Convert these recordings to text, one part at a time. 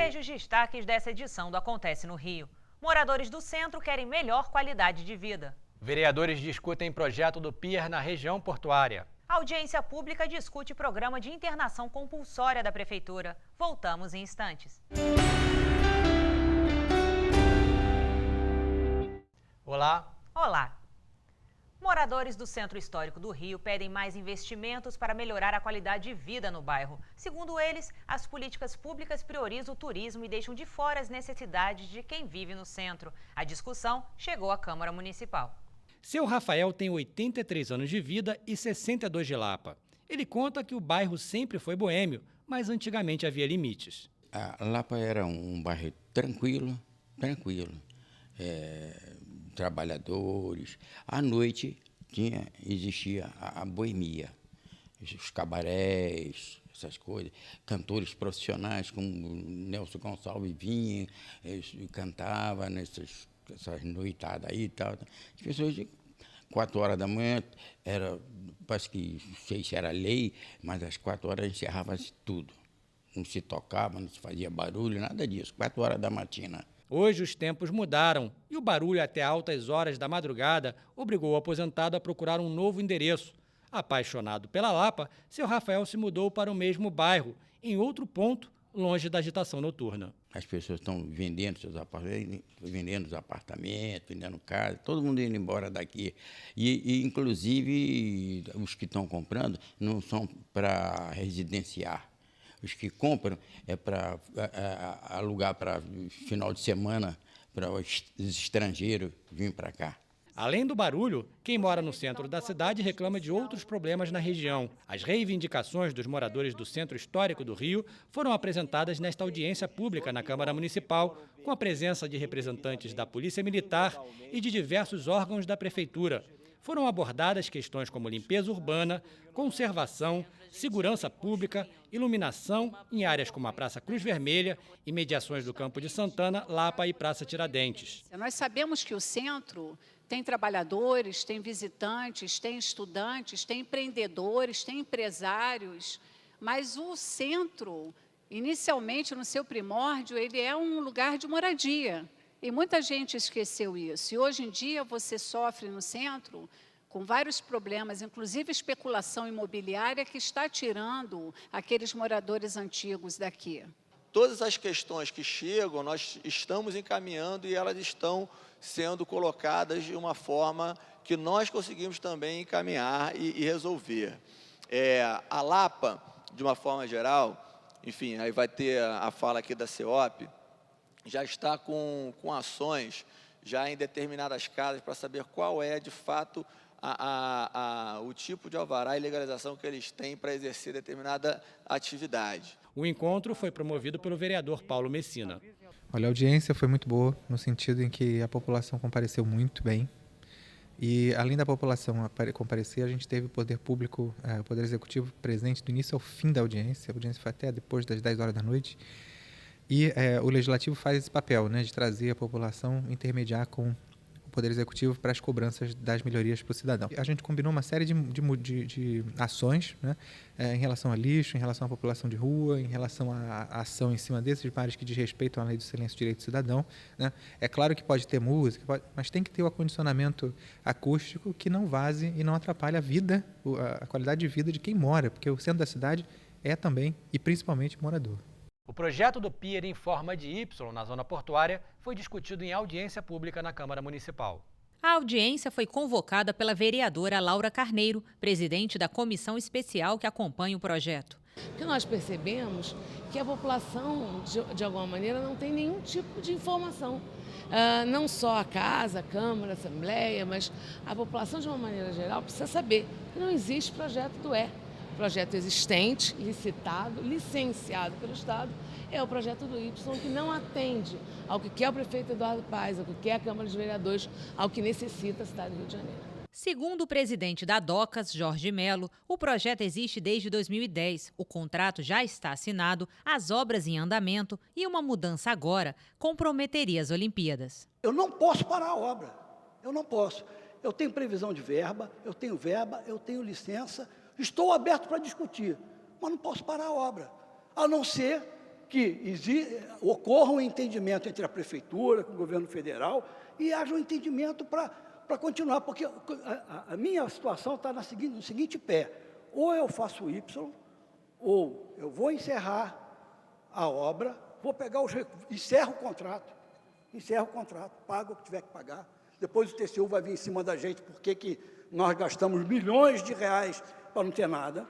Veja os destaques dessa edição do Acontece no Rio. Moradores do centro querem melhor qualidade de vida. Vereadores discutem projeto do Pier na região portuária. A audiência pública discute programa de internação compulsória da Prefeitura. Voltamos em instantes. Olá. Olá! Moradores do Centro Histórico do Rio pedem mais investimentos para melhorar a qualidade de vida no bairro. Segundo eles, as políticas públicas priorizam o turismo e deixam de fora as necessidades de quem vive no centro. A discussão chegou à Câmara Municipal. Seu Rafael tem 83 anos de vida e 62 de Lapa. Ele conta que o bairro sempre foi boêmio, mas antigamente havia limites. A Lapa era um bairro tranquilo. Trabalhadores. À noite existia a boemia, os cabarés, essas coisas, cantores profissionais como Nelson Gonçalves vinha, cantava essas noitadas aí e tal. As pessoas, 4 horas da manhã, parece que não sei se era lei, mas às 4 horas encerrava-se tudo. Não se tocava, não se fazia barulho, nada disso, 4 horas da matina. Hoje os tempos mudaram e o barulho até altas horas da madrugada obrigou o aposentado a procurar um novo endereço. Apaixonado pela Lapa, seu Rafael se mudou para o mesmo bairro, em outro ponto, longe da agitação noturna. As pessoas estão vendendo seus apartamentos, vendendo casa, todo mundo indo embora daqui. E inclusive, os que estão comprando não são para residenciar. Os que compram é para alugar para final de semana, para os estrangeiros virem para cá. Além do barulho, quem mora no centro da cidade reclama de outros problemas na região. As reivindicações dos moradores do Centro Histórico do Rio foram apresentadas nesta audiência pública na Câmara Municipal, com a presença de representantes da Polícia Militar e de diversos órgãos da Prefeitura. Foram abordadas questões como limpeza urbana, conservação, segurança pública, iluminação em áreas como a Praça Cruz Vermelha, imediações do Campo de Santana, Lapa e Praça Tiradentes. Nós sabemos que o centro tem trabalhadores, tem visitantes, tem estudantes, tem empreendedores, tem empresários, mas o centro, inicialmente no seu primórdio, ele é um lugar de moradia. E muita gente esqueceu isso. E hoje em dia você sofre no centro com vários problemas, inclusive especulação imobiliária que está tirando aqueles moradores antigos daqui. Todas as questões que chegam, nós estamos encaminhando e elas estão sendo colocadas de uma forma que nós conseguimos também encaminhar e resolver. A Lapa, de uma forma geral, enfim, aí vai ter a fala aqui da CEOP, já está com ações já em determinadas casas para saber qual é, de fato, o tipo de alvará e legalização que eles têm para exercer determinada atividade. O encontro foi promovido pelo vereador Paulo Messina. Olha, a audiência foi muito boa, no sentido em que a população compareceu muito bem. E, além da população comparecer, a gente teve o poder público, o poder executivo presente do início ao fim da audiência. A audiência foi até depois das 10 horas da noite. E o Legislativo faz esse papel, né, de trazer a população, intermediar com o Poder Executivo para as cobranças das melhorias para o cidadão. A gente combinou uma série de ações, né, em relação a lixo, em relação à população de rua, em relação à ação em cima desses bares que desrespeitam a lei do silêncio e direito do cidadão. Né. É claro que pode ter música, mas tem que ter o acondicionamento acústico que não vaze e não atrapalhe a vida, a qualidade de vida de quem mora, porque o centro da cidade é também e principalmente morador. O projeto do Pier em forma de Y na zona portuária foi discutido em audiência pública na Câmara Municipal. A audiência foi convocada pela vereadora Laura Carneiro, presidente da comissão especial que acompanha o projeto. Porque nós percebemos que a população, de alguma maneira, não tem nenhum tipo de informação. Não só a casa, a Câmara, a Assembleia, mas a população, de uma maneira geral, precisa saber que não existe projeto do projeto existente, licitado, licenciado pelo Estado, é o projeto do Y, que não atende ao que quer o prefeito Eduardo Paes, ao que quer a Câmara de Vereadores, ao que necessita a cidade do Rio de Janeiro. Segundo o presidente da DOCAS, Jorge Melo, o projeto existe desde 2010. O contrato já está assinado, as obras em andamento e uma mudança agora comprometeria as Olimpíadas. Eu não posso parar a obra, eu não posso. Eu tenho previsão de verba, eu tenho licença, estou aberto para discutir, mas não posso parar a obra, a não ser que ocorra um entendimento entre a Prefeitura, com o governo federal, e haja um entendimento para continuar, porque a minha situação está no seguinte pé: ou eu faço o Y, ou eu vou encerrar a obra, vou pegar os recursos, encerro o contrato, pago o que tiver que pagar, depois o TCU vai vir em cima da gente, porque que nós gastamos milhões de reais para não ter nada,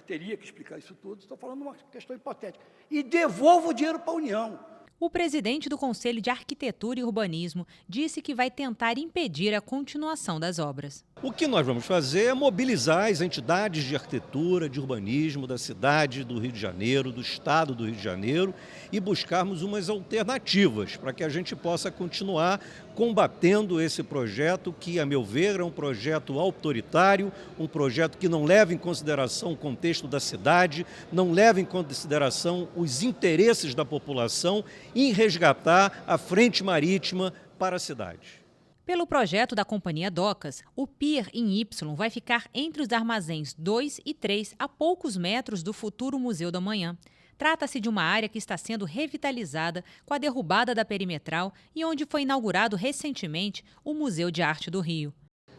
teria que explicar isso tudo, estou falando uma questão hipotética, e devolvo o dinheiro para a União. O presidente do Conselho de Arquitetura e Urbanismo disse que vai tentar impedir a continuação das obras. O que nós vamos fazer é mobilizar as entidades de arquitetura, de urbanismo da cidade do Rio de Janeiro, do estado do Rio de Janeiro, e buscarmos umas alternativas para que a gente possa continuar combatendo esse projeto que, a meu ver, é um projeto autoritário, um projeto que não leva em consideração o contexto da cidade, não leva em consideração os interesses da população em resgatar a frente marítima para a cidade. Pelo projeto da Companhia Docas, o Pier em Y vai ficar entre os armazéns 2 e 3, a poucos metros do futuro Museu do Amanhã. Trata-se de uma área que está sendo revitalizada com a derrubada da perimetral e onde foi inaugurado recentemente o Museu de Arte do Rio.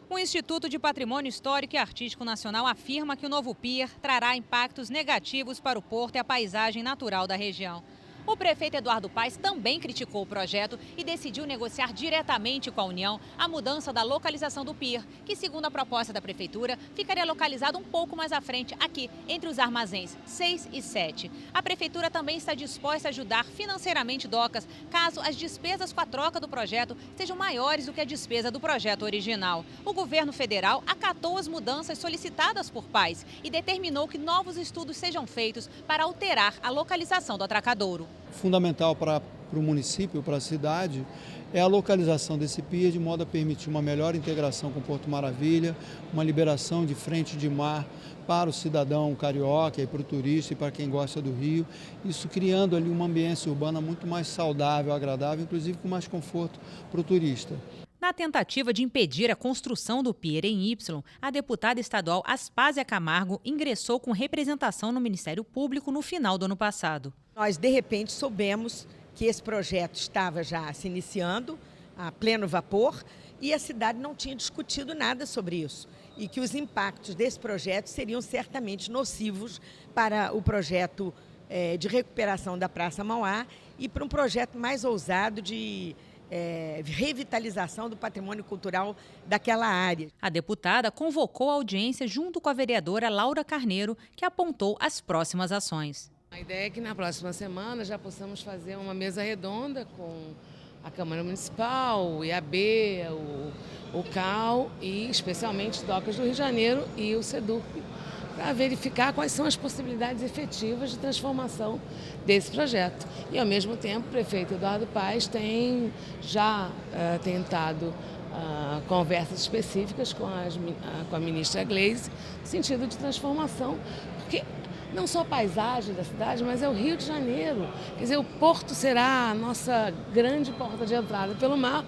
O Instituto de Patrimônio Histórico e Artístico Nacional afirma que o novo pier trará impactos negativos para o porto e a paisagem natural da região. O prefeito Eduardo Paes também criticou o projeto e decidiu negociar diretamente com a União a mudança da localização do pier, que, segundo a proposta da prefeitura, ficaria localizado um pouco mais à frente, aqui, entre os armazéns 6 e 7. A prefeitura também está disposta a ajudar financeiramente Docas, caso as despesas com a troca do projeto sejam maiores do que a despesa do projeto original. O governo federal acatou as mudanças solicitadas por Paes e determinou que novos estudos sejam feitos para alterar a localização do atracadouro. Fundamental para o município, para a cidade, é a localização desse pier de modo a permitir uma melhor integração com Porto Maravilha, uma liberação de frente de mar para o cidadão carioca e para o turista e para quem gosta do Rio, isso criando ali uma ambiência urbana muito mais saudável, agradável, inclusive com mais conforto para o turista. Na tentativa de impedir a construção do pier em Y, a deputada estadual Aspásia Camargo ingressou com representação no Ministério Público no final do ano passado. Nós, de repente, soubemos que esse projeto estava já se iniciando a pleno vapor e a cidade não tinha discutido nada sobre isso e que os impactos desse projeto seriam certamente nocivos para o projeto de recuperação da Praça Mauá e para um projeto mais ousado de revitalização do patrimônio cultural daquela área. A deputada convocou a audiência junto com a vereadora Laura Carneiro, que apontou as próximas ações. A ideia é que na próxima semana já possamos fazer uma mesa redonda com a Câmara Municipal, o IAB, o CAL e especialmente Docas do Rio de Janeiro e o SEDUC, para verificar quais são as possibilidades efetivas de transformação desse projeto. E, ao mesmo tempo, o prefeito Eduardo Paes tem já tentado conversas específicas com a ministra Gleisi, no sentido de transformação, porque não só a paisagem da cidade, mas é o Rio de Janeiro. Quer dizer, o porto será a nossa grande porta de entrada pelo mar.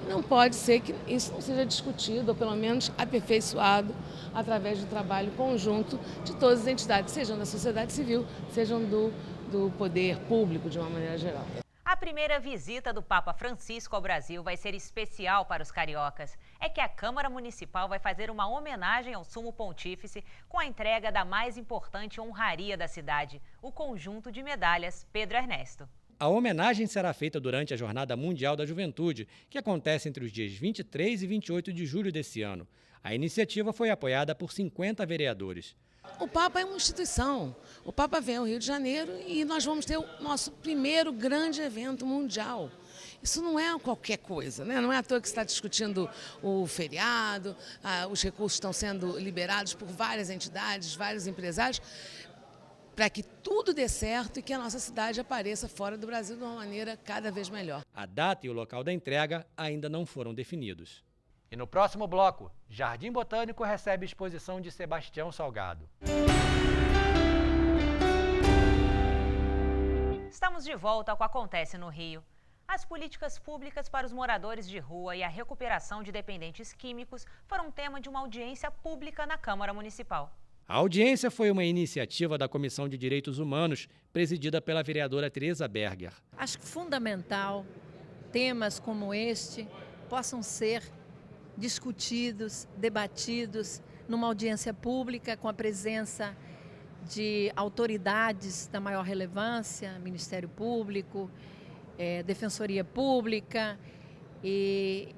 Não pode ser que isso não seja discutido, ou pelo menos aperfeiçoado, através do trabalho conjunto de todas as entidades, sejam da sociedade civil, sejam do poder público, de uma maneira geral. A primeira visita do Papa Francisco ao Brasil vai ser especial para os cariocas. É que a Câmara Municipal vai fazer uma homenagem ao Sumo Pontífice com a entrega da mais importante honraria da cidade, o conjunto de medalhas Pedro Ernesto. A homenagem será feita durante a Jornada Mundial da Juventude, que acontece entre os dias 23 e 28 de julho desse ano. A iniciativa foi apoiada por 50 vereadores. O Papa é uma instituição. O Papa vem ao Rio de Janeiro e nós vamos ter o nosso primeiro grande evento mundial. Isso não é qualquer coisa, né? Não é à toa que se está discutindo o feriado, os recursos estão sendo liberados por várias entidades, vários empresários, para que tudo dê certo e que a nossa cidade apareça fora do Brasil de uma maneira cada vez melhor. A data e o local da entrega ainda não foram definidos. E no próximo bloco, Jardim Botânico recebe exposição de Sebastião Salgado. Estamos de volta ao que acontece no Rio. As políticas públicas para os moradores de rua e a recuperação de dependentes químicos foram tema de uma audiência pública na Câmara Municipal. A audiência foi uma iniciativa da Comissão de Direitos Humanos, presidida pela vereadora Tereza Berger. Acho fundamental temas como este possam ser discutidos, debatidos numa audiência pública com a presença de autoridades da maior relevância, Ministério Público, Defensoria Pública e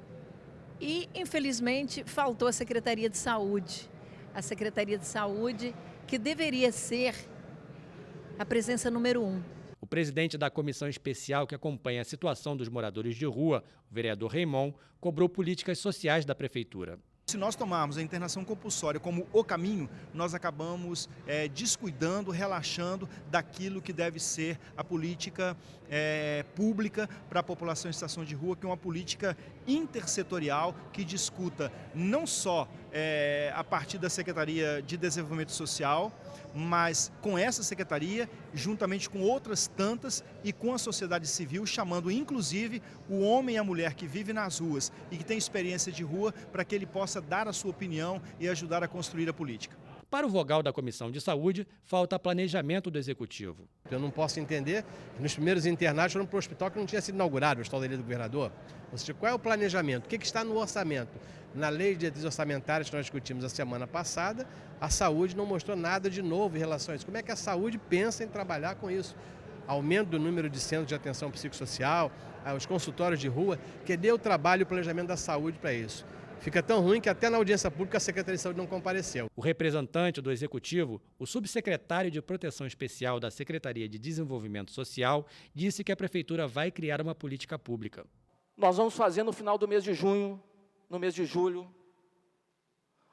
infelizmente faltou a Secretaria de Saúde. A Secretaria de Saúde que deveria ser a presença número 1. O presidente da comissão especial que acompanha a situação dos moradores de rua, o vereador Raimon, cobrou políticas sociais da prefeitura. Se nós tomarmos a internação compulsória como o caminho, nós acabamos descuidando, relaxando daquilo que deve ser a política pública para a população em situação de rua, que é uma política intersetorial que discuta não só a partir da Secretaria de Desenvolvimento Social, mas com essa secretaria, juntamente com outras tantas e com a sociedade civil, chamando inclusive o homem e a mulher que vive nas ruas e que tem experiência de rua para que ele possa dar a sua opinião e ajudar a construir a política. Para o vogal da Comissão de Saúde, falta planejamento do Executivo. Eu não posso entender que nos primeiros internatos foram para o hospital que não tinha sido inaugurado, o Hospital da Ilha do Governador. Ou seja, qual é o planejamento? O que está no orçamento? Na lei de diretrizes orçamentárias que nós discutimos a semana passada, a saúde não mostrou nada de novo em relação a isso. Como é que a saúde pensa em trabalhar com isso? Aumento do número de centros de atenção psicossocial, os consultórios de rua, cadê o trabalho e o planejamento da saúde para isso? Fica tão ruim que até na audiência pública a Secretaria de Saúde não compareceu. O representante do Executivo, o subsecretário de Proteção Especial da Secretaria de Desenvolvimento Social, disse que a Prefeitura vai criar uma política pública. Nós vamos fazer no final do mês de junho, no mês de julho,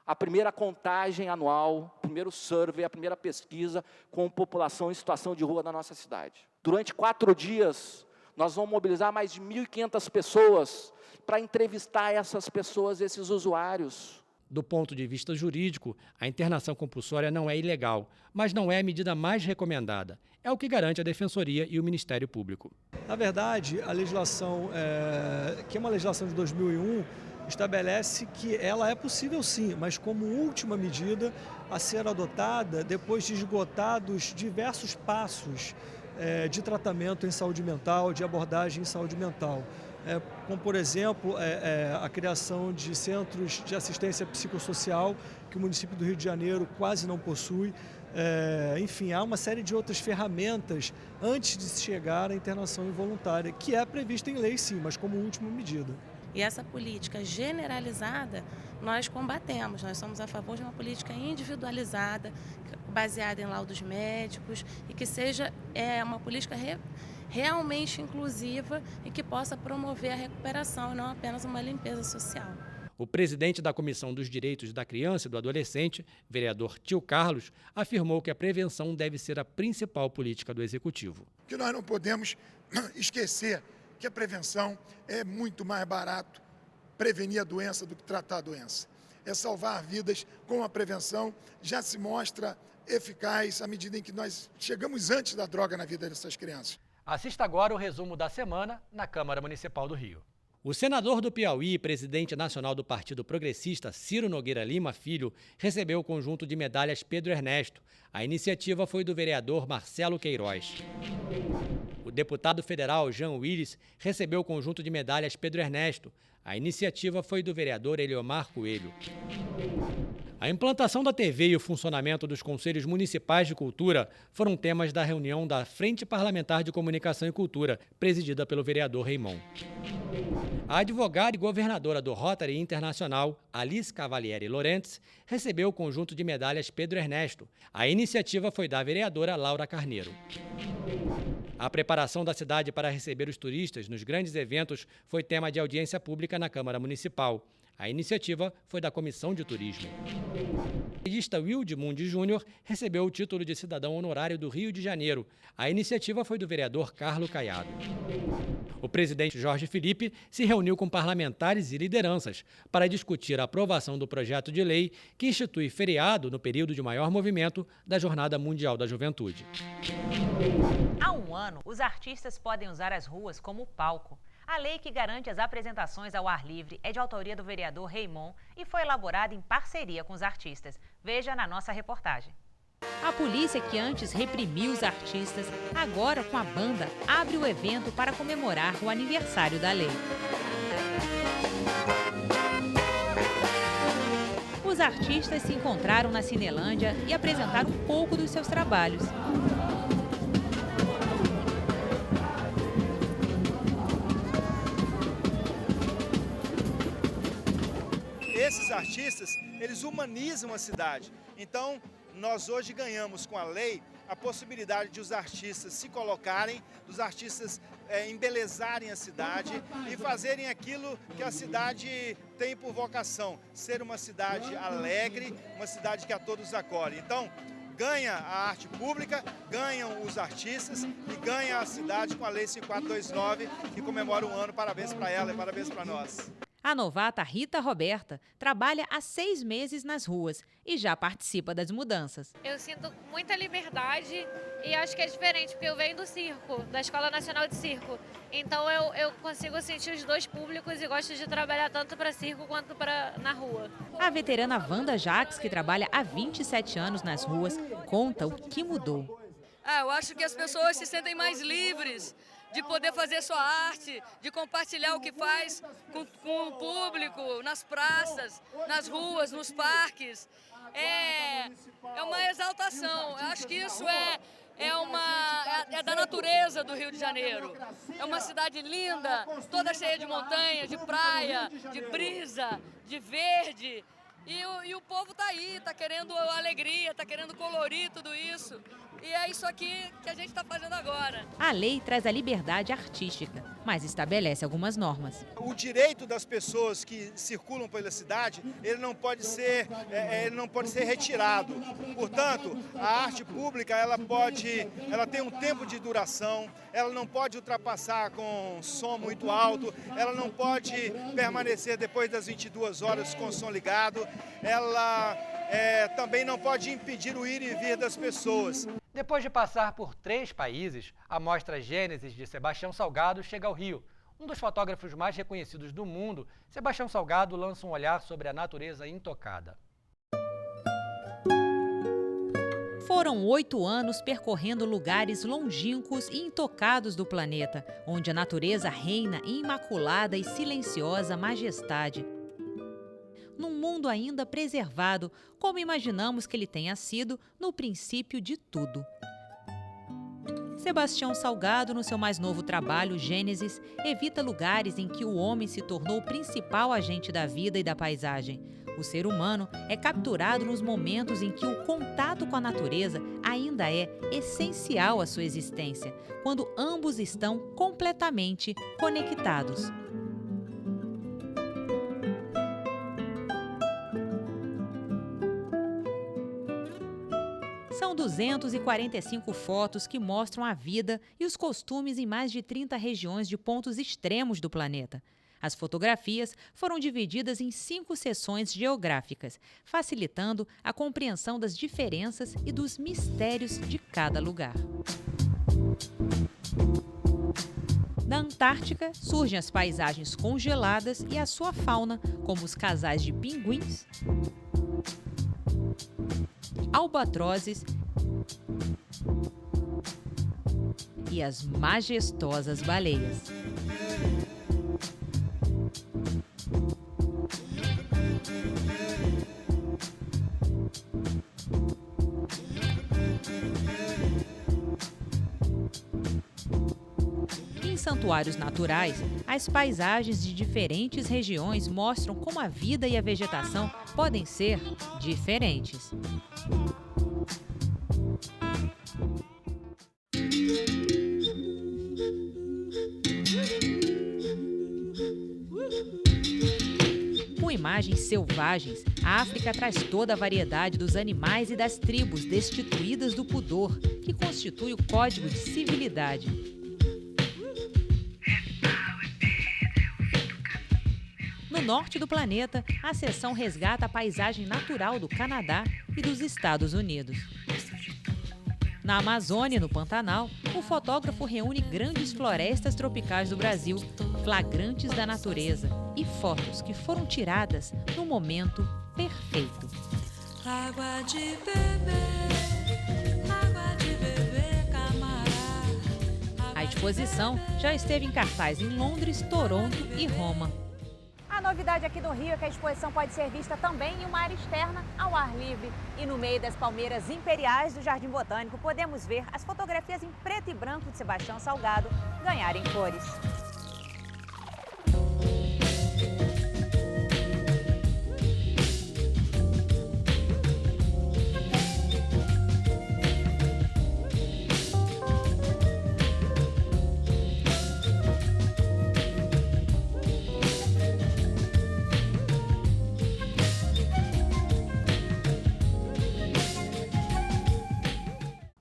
a primeira contagem anual, o primeiro survey, a primeira pesquisa com população em situação de rua da nossa cidade. Durante 4 dias, nós vamos mobilizar mais de 1.500 pessoas para entrevistar essas pessoas, esses usuários. Do ponto de vista jurídico, a internação compulsória não é ilegal, mas não é a medida mais recomendada. É o que garante a Defensoria e o Ministério Público. Na verdade, a legislação, que é uma legislação de 2001, estabelece que ela é possível sim, mas como última medida a ser adotada depois de esgotados diversos passos de tratamento em saúde mental, de abordagem em saúde mental. Como, por exemplo, a criação de centros de assistência psicossocial, que o município do Rio de Janeiro quase não possui. Enfim, há uma série de outras ferramentas antes de se chegar à internação involuntária, que é prevista em lei sim, mas como última medida. E essa política generalizada, nós combatemos. Nós somos a favor de uma política individualizada, baseada em laudos médicos, e que seja uma política realmente inclusiva e que possa promover a recuperação e não apenas uma limpeza social. O presidente da Comissão dos Direitos da Criança e do Adolescente, vereador Tio Carlos, afirmou que a prevenção deve ser a principal política do Executivo. Que nós não podemos esquecer que a prevenção é muito mais barato prevenir a doença do que tratar a doença. É salvar vidas com a prevenção, já se mostra eficaz à medida em que nós chegamos antes da droga na vida dessas crianças. Assista agora o resumo da semana na Câmara Municipal do Rio. O senador do Piauí e presidente nacional do Partido Progressista, Ciro Nogueira Lima Filho, recebeu o conjunto de medalhas Pedro Ernesto. A iniciativa foi do vereador Marcelo Queiroz. O deputado federal Jean Willis recebeu o conjunto de medalhas Pedro Ernesto. A iniciativa foi do vereador Eliomar Coelho. A implantação da TV e o funcionamento dos Conselhos Municipais de Cultura foram temas da reunião da Frente Parlamentar de Comunicação e Cultura, presidida pelo vereador Raimon. A advogada e governadora do Rotary Internacional, Alice Cavalieri Lorentz, recebeu o conjunto de medalhas Pedro Ernesto. A iniciativa foi da vereadora Laura Carneiro. A preparação da cidade para receber os turistas nos grandes eventos foi tema de audiência pública na Câmara Municipal. A iniciativa foi da Comissão de Turismo. O periodista Wilde Mundi Júnior recebeu o título de cidadão honorário do Rio de Janeiro. A iniciativa foi do vereador Carlos Caiado. O presidente Jorge Felipe se reuniu com parlamentares e lideranças para discutir a aprovação do projeto de lei que institui feriado no período de maior movimento da Jornada Mundial da Juventude. Há um ano, os artistas podem usar as ruas como palco. A lei que garante as apresentações ao ar livre é de autoria do vereador Raimon e foi elaborada em parceria com os artistas. Veja na nossa reportagem. A polícia, que antes reprimiu os artistas, agora com a banda abre o evento para comemorar o aniversário da lei. Os artistas se encontraram na Cinelândia e apresentaram um pouco dos seus trabalhos. Esses artistas, eles humanizam a cidade. Então, nós hoje ganhamos com a lei a possibilidade de os artistas se colocarem, dos artistas embelezarem a cidade e fazerem aquilo que a cidade tem por vocação, ser uma cidade alegre, uma cidade que a todos acolhe. Então, ganha a arte pública, ganham os artistas e ganha a cidade com a Lei 5429, que comemora um ano. Parabéns para ela e parabéns para nós. A novata Rita Roberta trabalha há 6 meses nas ruas e já participa das mudanças. Eu sinto muita liberdade e acho que é diferente, porque eu venho do circo, da Escola Nacional de Circo. Então eu consigo sentir os dois públicos e gosto de trabalhar tanto para circo quanto na rua. A veterana Wanda Jacques, que trabalha há 27 anos nas ruas, conta o que mudou. Eu acho que as pessoas se sentem mais livres de poder fazer sua arte, de compartilhar o que faz com o público, nas praças, nas ruas, nos parques. É uma exaltação. Eu acho que isso é da natureza do Rio de Janeiro. É uma cidade linda, toda cheia de montanhas, de praia, de brisa, de verde. E o povo está aí, está querendo alegria, está querendo colorir tudo isso. E é isso aqui que a gente está fazendo agora. A lei traz a liberdade artística, mas estabelece algumas normas. O direito das pessoas que circulam pela cidade, ele não pode ser retirado. Portanto, a arte pública, ela tem um tempo de duração, ela não pode ultrapassar com som muito alto, ela não pode permanecer depois das 22 horas com o som ligado, ela também não pode impedir o ir e vir das pessoas. Depois de passar por 3 países, a mostra Gênesis de Sebastião Salgado chega ao Rio. Um dos fotógrafos mais reconhecidos do mundo, Sebastião Salgado lança um olhar sobre a natureza intocada. Foram 8 anos percorrendo lugares longínquos e intocados do planeta, onde a natureza reina em imaculada e silenciosa majestade. Num mundo ainda preservado, como imaginamos que ele tenha sido no princípio de tudo. Sebastião Salgado, no seu mais novo trabalho, Gênesis, evita lugares em que o homem se tornou o principal agente da vida e da paisagem. O ser humano é capturado nos momentos em que o contato com a natureza ainda é essencial à sua existência, quando ambos estão completamente conectados. São 245 fotos que mostram a vida e os costumes em mais de 30 regiões de pontos extremos do planeta. As fotografias foram divididas em 5 seções geográficas, facilitando a compreensão das diferenças e dos mistérios de cada lugar. Da Antártica surgem as paisagens congeladas e a sua fauna, como os casais de pinguins, albatrozes e as majestosas baleias. Em santuários naturais, as paisagens de diferentes regiões mostram como a vida e a vegetação podem ser diferentes. Com imagens selvagens, a África traz toda a variedade dos animais e das tribos destituídas do pudor, que constitui o código de civilidade. No norte do planeta, a seção resgata a paisagem natural do Canadá e dos Estados Unidos. Na Amazônia, no Pantanal, o fotógrafo reúne grandes florestas tropicais do Brasil, flagrantes da natureza e fotos que foram tiradas no momento perfeito. Água de beber, água de beber, camarada. A exposição já esteve em cartaz em Londres, Toronto e Roma. A novidade aqui do Rio é que a exposição pode ser vista também em uma área externa, ao ar livre. E no meio das palmeiras imperiais do Jardim Botânico, podemos ver as fotografias em preto e branco de Sebastião Salgado ganharem cores.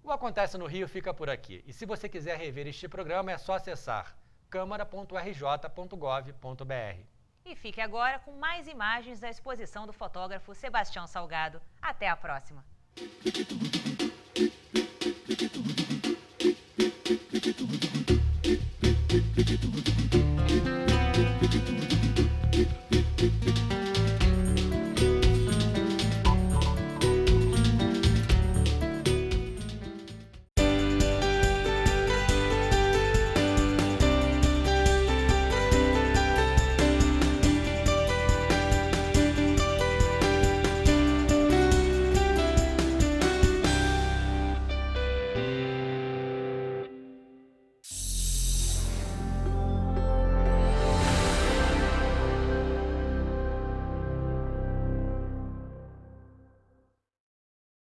O Acontece no Rio fica por aqui. E se você quiser rever este programa, é só acessar câmara.rj.gov.br. E fique agora com mais imagens da exposição do fotógrafo Sebastião Salgado. Até a próxima!